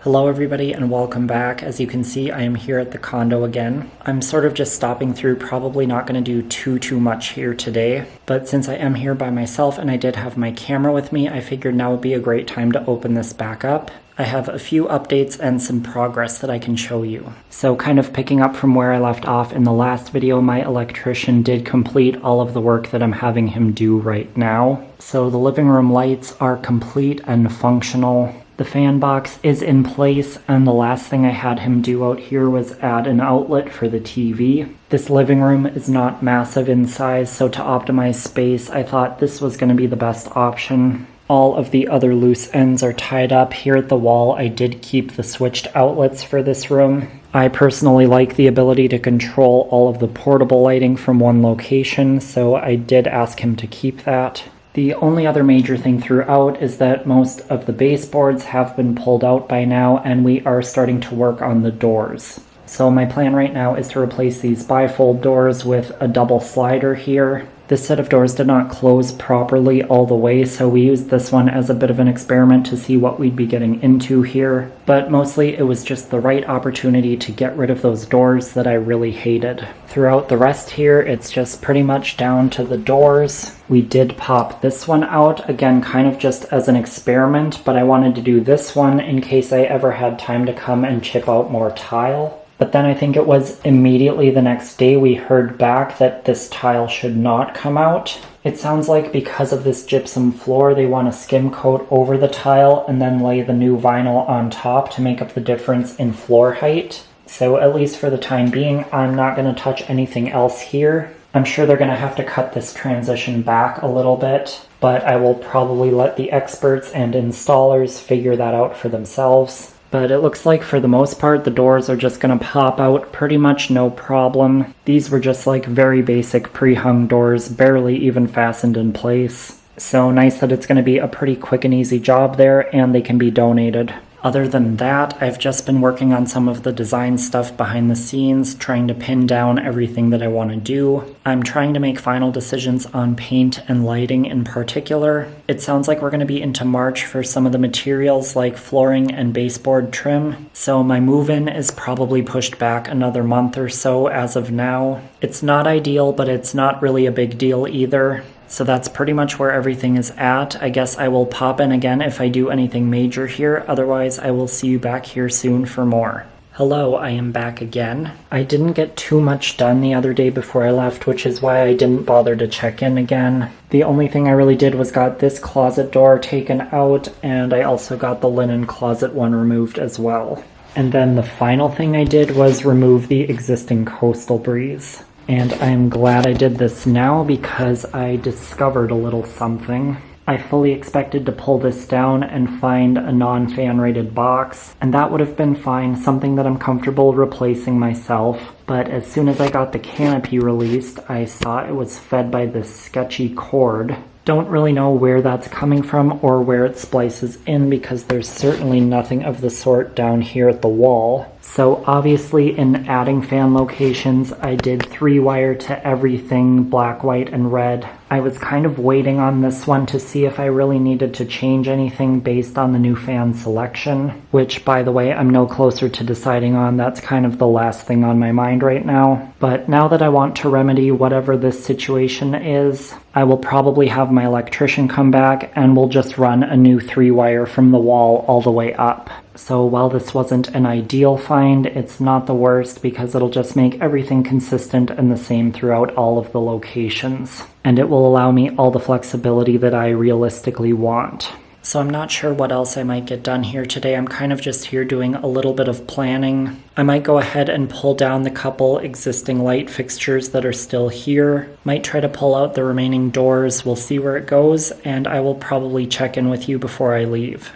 Hello everybody and welcome back. As you can see, I am here at the condo again. I'm sort of just stopping through, probably not going to do too much here today, but since I am here by myself and I did have my camera with me, I figured now would be a great time to open this back up. I have a few updates and some progress that I can show you. So kind of picking up from where I left off in the last video, my electrician did complete all of the work that I'm having him do right now. So the living room lights are complete and functional. The fan box is in place, and the last thing I had him do out here was add an outlet for the TV. This living room is not massive in size, so to optimize space, I thought this was going to be the best option. All of the other loose ends are tied up. Here at the wall, I did keep the switched outlets for this room. I personally like the ability to control all of the portable lighting from one location, so I did ask him to keep that. The only other major thing throughout is that most of the baseboards have been pulled out by now, and we are starting to work on the doors. So my plan right now is to replace these bifold doors with a double slider here. This set of doors did not close properly all the way, so we used this one as a bit of an experiment to see what we'd be getting into here. But mostly it was just the right opportunity to get rid of those doors that I really hated. Throughout the rest here, it's just pretty much down to the doors. We did pop this one out, again kind of just as an experiment, but I wanted to do this one in case I ever had time to come and chip out more tile. But then I think it was immediately the next day we heard back that this tile should not come out. It sounds like because of this gypsum floor, they want to skim coat over the tile and then lay the new vinyl on top to make up the difference in floor height. So at least for the time being, I'm not going to touch anything else here. I'm sure they're going to have to cut this transition back a little bit, but I will probably let the experts and installers figure that out for themselves. But it looks like for the most part, the doors are just going to pop out pretty much no problem. These were just like very basic pre-hung doors, barely even fastened in place. So nice that it's going to be a pretty quick and easy job there, and they can be donated. Other than that, I've just been working on some of the design stuff behind the scenes, trying to pin down everything that I want to do. I'm trying to make final decisions on paint and lighting in particular. It sounds like we're going to be into March for some of the materials like flooring and baseboard trim, so my move-in is probably pushed back another month or so as of now. It's not ideal, but it's not really a big deal either. So that's pretty much where everything is at. I guess I will pop in again if I do anything major here. Otherwise, I will see you back here soon for more. Hello, I am back again. I didn't get too much done the other day before I left, which is why I didn't bother to check in again. The only thing I really did was got this closet door taken out, and I also got the linen closet one removed as well. And then the final thing I did was remove the existing coastal breeze. And I'm glad I did this now because I discovered a little something. I fully expected to pull this down and find a non-fan rated box, and that would have been fine, something that I'm comfortable replacing myself. But as soon as I got the canopy released, I saw it was fed by this sketchy cord. Don't really know where that's coming from or where it splices in because there's certainly nothing of the sort down here at the wall. So obviously in adding fan locations, I did 3-wire to everything black, white, and red. I was kind of waiting on this one to see if I really needed to change anything based on the new fan selection, which by the way, I'm no closer to deciding on. That's kind of the last thing on my mind right now. But now that I want to remedy whatever this situation is, I will probably have my electrician come back and we'll just run a new 3-wire from the wall all the way up. So while this wasn't an ideal find, it's not the worst because it'll just make everything consistent and the same throughout all of the locations. And it will allow me all the flexibility that I realistically want. So I'm not sure what else I might get done here today. I'm kind of just here doing a little bit of planning. I might go ahead and pull down the couple existing light fixtures that are still here. Might try to pull out the remaining doors. We'll see where it goes, and I will probably check in with you before I leave.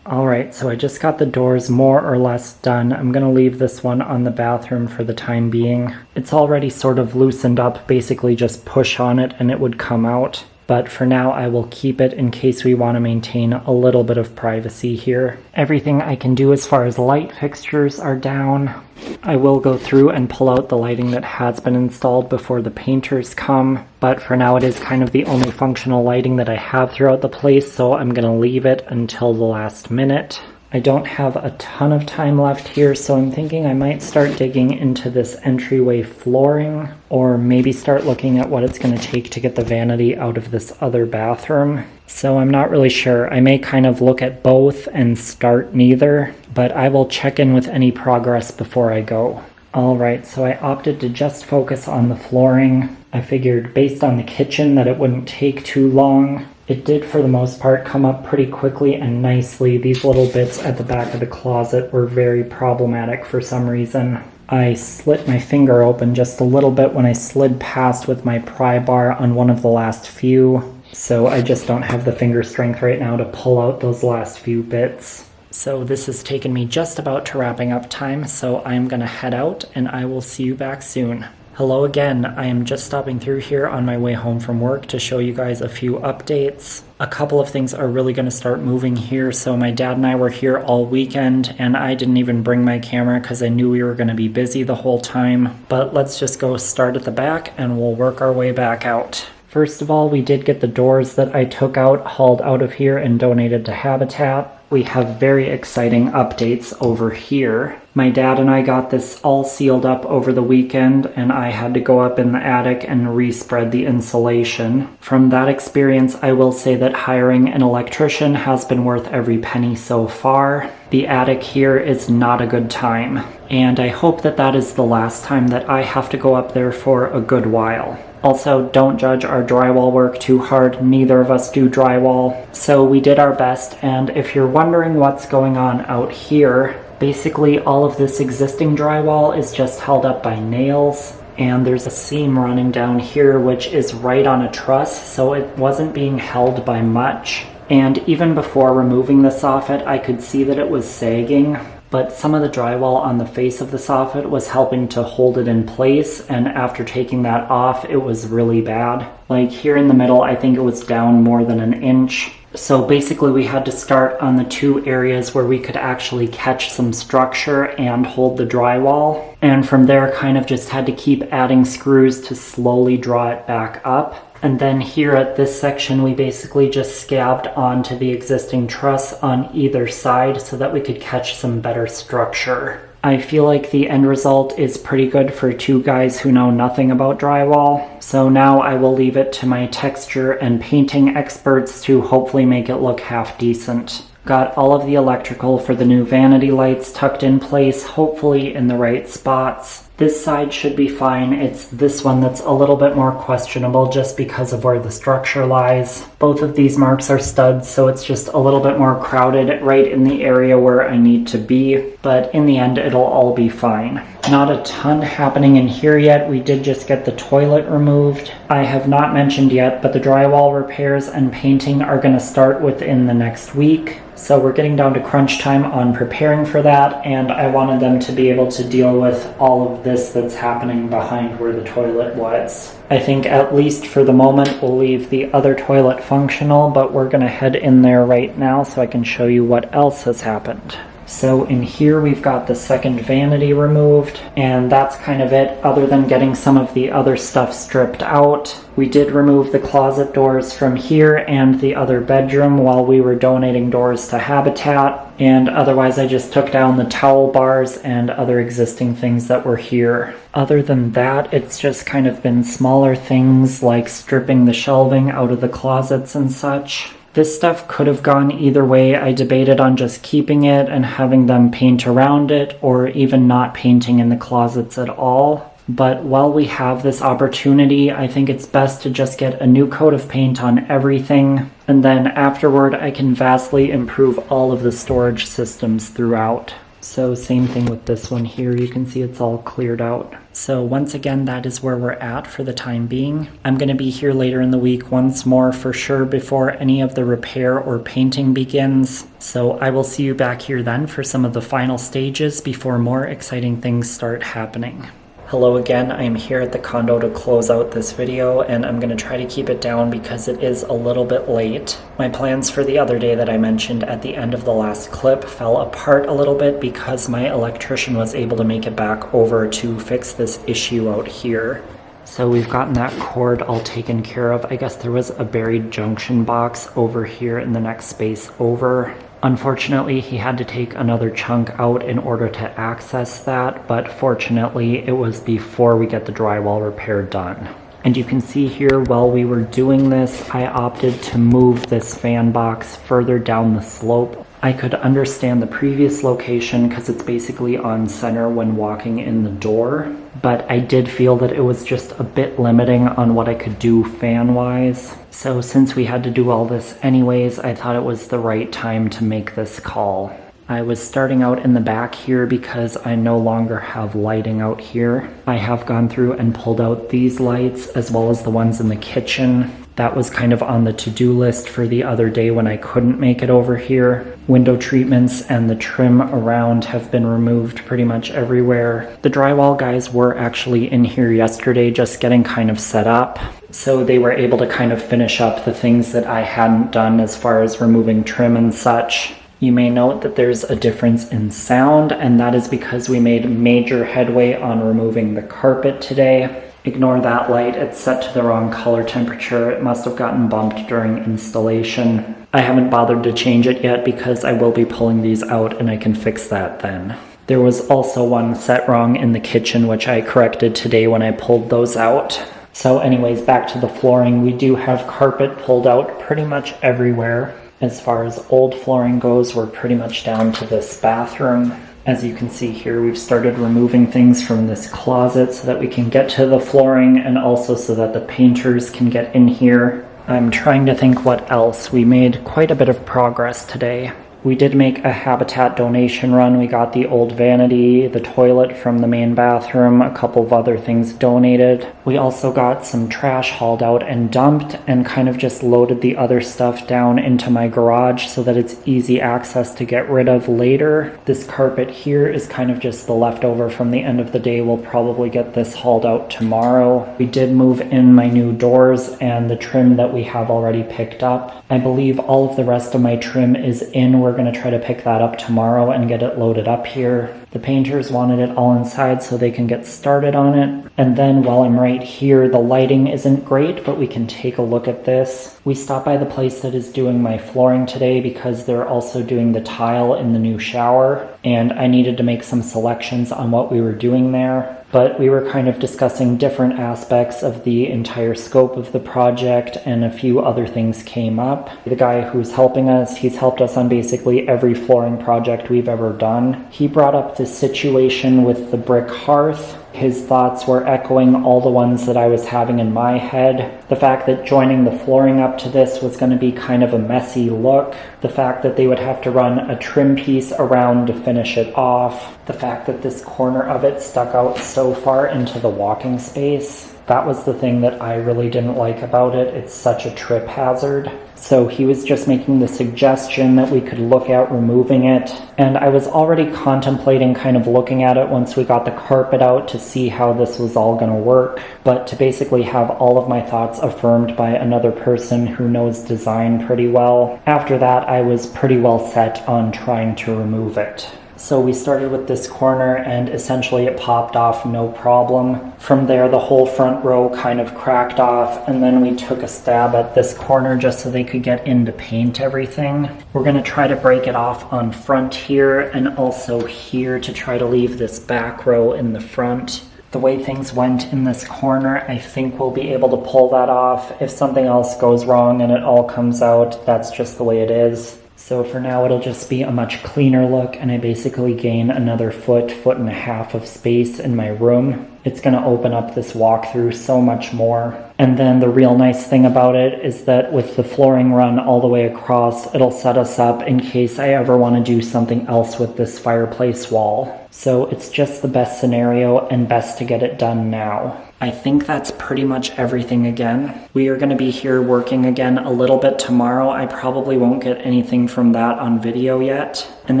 Alright, so I just got the doors more or less done. I'm going to leave this one on the bathroom for the time being. It's already sort of loosened up, basically just push on it and it would come out. But for now I will keep it in case we want to maintain a little bit of privacy here. Everything I can do as far as light fixtures are down. I will go through and pull out the lighting that has been installed before the painters come, but for now it is kind of the only functional lighting that I have throughout the place, so I'm going to leave it until the last minute. I don't have a ton of time left here, so I'm thinking I might start digging into this entryway flooring, or maybe start looking at what it's going to take to get the vanity out of this other bathroom. So I'm not really sure. I may kind of look at both and start neither, but I will check in with any progress before I go. Alright, so I opted to just focus on the flooring. I figured based on the kitchen that it wouldn't take too long. It did for the most part come up pretty quickly and nicely. These little bits at the back of the closet were very problematic for some reason. I slit my finger open just a little bit when I slid past with my pry bar on one of the last few, so I just don't have the finger strength right now to pull out those last few bits. So this has taken me just about to wrapping up time, so I'm gonna head out and I will see you back soon. Hello again, I am just stopping through here on my way home from work to show you guys a few updates. A couple of things are really going to start moving here, so my dad and I were here all weekend, and I didn't even bring my camera because I knew we were going to be busy the whole time. But let's just go start at the back and we'll work our way back out. First of all, we did get the doors that I took out hauled out of here and donated to Habitat. We have very exciting updates over here. My dad and I got this all sealed up over the weekend, and I had to go up in the attic and respread the insulation. From that experience, I will say that hiring an electrician has been worth every penny so far. The attic here is not a good time, and I hope that that is the last time that I have to go up there for a good while. Also, don't judge our drywall work too hard. Neither of us do drywall. So we did our best, and if you're wondering what's going on out here, basically all of this existing drywall is just held up by nails, and there's a seam running down here which is right on a truss, so it wasn't being held by much. And even before removing the soffit, I could see that it was sagging. But some of the drywall on the face of the soffit was helping to hold it in place, and after taking that off, it was really bad. Like here in the middle, I think it was down more than an inch. So basically we had to start on the two areas where we could actually catch some structure and hold the drywall. And from there kind of just had to keep adding screws to slowly draw it back up. And then here at this section, we basically just scabbed onto the existing truss on either side so that we could catch some better structure. I feel like the end result is pretty good for two guys who know nothing about drywall. So now I will leave it to my texture and painting experts to hopefully make it look half decent. Got all of the electrical for the new vanity lights tucked in place, hopefully in the right spots. This side should be fine. It's this one that's a little bit more questionable just because of where the structure lies. Both of these marks are studs, so it's just a little bit more crowded right in the area where I need to be, but in the end it'll all be fine. Not a ton happening in here yet. We did just get the toilet removed. I have not mentioned yet, but the drywall repairs and painting are going to start within the next week. So we're getting down to crunch time on preparing for that, and I wanted them to be able to deal with all of this that's happening behind where the toilet was. I think at least for the moment we'll leave the other toilet functional, but we're going to head in there right now so I can show you what else has happened. So in here we've got the second vanity removed, and that's kind of it other than getting some of the other stuff stripped out. We did remove the closet doors from here and the other bedroom while we were donating doors to Habitat, and otherwise I just took down the towel bars and other existing things that were here. Other than that, it's just kind of been smaller things like stripping the shelving out of the closets and such. This stuff could have gone either way. I debated on just keeping it and having them paint around it, or even not painting in the closets at all. But while we have this opportunity, I think it's best to just get a new coat of paint on everything, and then afterward I can vastly improve all of the storage systems throughout. So same thing with this one here, you can see it's all cleared out. So once again, that is where we're at for the time being. I'm going to be here later in the week once more for sure before any of the repair or painting begins. So I will see you back here then for some of the final stages before more exciting things start happening. Hello again, I am here at the condo to close out this video, and I'm going to try to keep it down because it is a little bit late. My plans for the other day that I mentioned at the end of the last clip fell apart a little bit because my electrician was able to make it back over to fix this issue out here. So we've gotten that cord all taken care of. I guess there was a buried junction box over here in the next space over. Unfortunately, he had to take another chunk out in order to access that, but fortunately it was before we get the drywall repair done. And you can see here while we were doing this, I opted to move this fan box further down the slope. I could understand the previous location because it's basically on center when walking in the door, but I did feel that it was just a bit limiting on what I could do fan-wise. So since we had to do all this anyways, I thought it was the right time to make this call. I was starting out in the back here because I no longer have lighting out here. I have gone through and pulled out these lights as well as the ones in the kitchen. That was kind of on the to-do list for the other day when I couldn't make it over here. Window treatments and the trim around have been removed pretty much everywhere. The drywall guys were actually in here yesterday just getting kind of set up. So they were able to kind of finish up the things that I hadn't done as far as removing trim and such. You may note that there's a difference in sound, and that is because we made major headway on removing the carpet today. Ignore that light, it's set to the wrong color temperature. It must have gotten bumped during installation. I haven't bothered to change it yet because I will be pulling these out and I can fix that then. There was also one set wrong in the kitchen which I corrected today when I pulled those out. So anyways, back to the flooring. We do have carpet pulled out pretty much everywhere. As far as old flooring goes, we're pretty much down to this bathroom. As you can see here, we've started removing things from this closet so that we can get to the flooring and also so that the painters can get in here. I'm trying to think what else. We made quite a bit of progress today. We did make a Habitat donation run. We got the old vanity, the toilet from the main bathroom, a couple of other things donated. We also got some trash hauled out and dumped and kind of just loaded the other stuff down into my garage so that it's easy access to get rid of later. This carpet here is kind of just the leftover from the end of the day. We'll probably get this hauled out tomorrow. We did move in my new doors and the trim that we have already picked up. I believe all of the rest of my trim is in. We're going to try to pick that up tomorrow and get it loaded up here. The painters wanted it all inside so they can get started on it. And then while I'm right here, the lighting isn't great, but we can take a look at this. We stopped by the place that is doing my flooring today because they're also doing the tile in the new shower, and I needed to make some selections on what we were doing there. But we were kind of discussing different aspects of the entire scope of the project, and a few other things came up. The guy who's helping us, he's helped us on basically every flooring project we've ever done. He brought up this situation with the brick hearth. His thoughts were echoing all the ones that I was having in my head. The fact that joining the flooring up to this was going to be kind of a messy look. The fact that they would have to run a trim piece around to finish it off. The fact that this corner of it stuck out so far into the walking space. That was the thing that I really didn't like about it. It's such a trip hazard. So he was just making the suggestion that we could look at removing it. And I was already contemplating kind of looking at it once we got the carpet out to see how this was all going to work. But to basically have all of my thoughts affirmed by another person who knows design pretty well. After that, I was pretty well set on trying to remove it. So we started with this corner and essentially it popped off no problem. From there, the whole front row kind of cracked off, and then we took a stab at this corner just so they could get in to paint everything. We're going to try to break it off on front here and also here to try to leave this back row in the front. The way things went in this corner, I think we'll be able to pull that off. If something else goes wrong and it all comes out, that's just the way it is. So for now, it'll just be a much cleaner look, and I basically gain another foot and a half of space in my room. it's going to open up this walkthrough so much more. And then the real nice thing about it is that with the flooring run all the way across, it'll set us up in case I ever want to do something else with this fireplace wall. So it's just the best scenario and best to get it done now. I think that's pretty much everything again. We are going to be here working again a little bit tomorrow. I probably won't get anything from that on video yet. And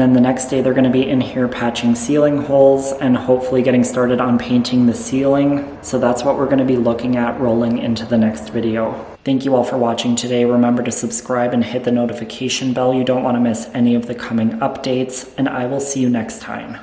then the next day they're going to be in here patching ceiling holes and hopefully getting started on painting the ceiling. So that's what we're going to be looking at rolling into the next video. Thank you all for watching today. Remember to subscribe and hit the notification bell. You don't want to miss any of the coming updates, and I will see you next time.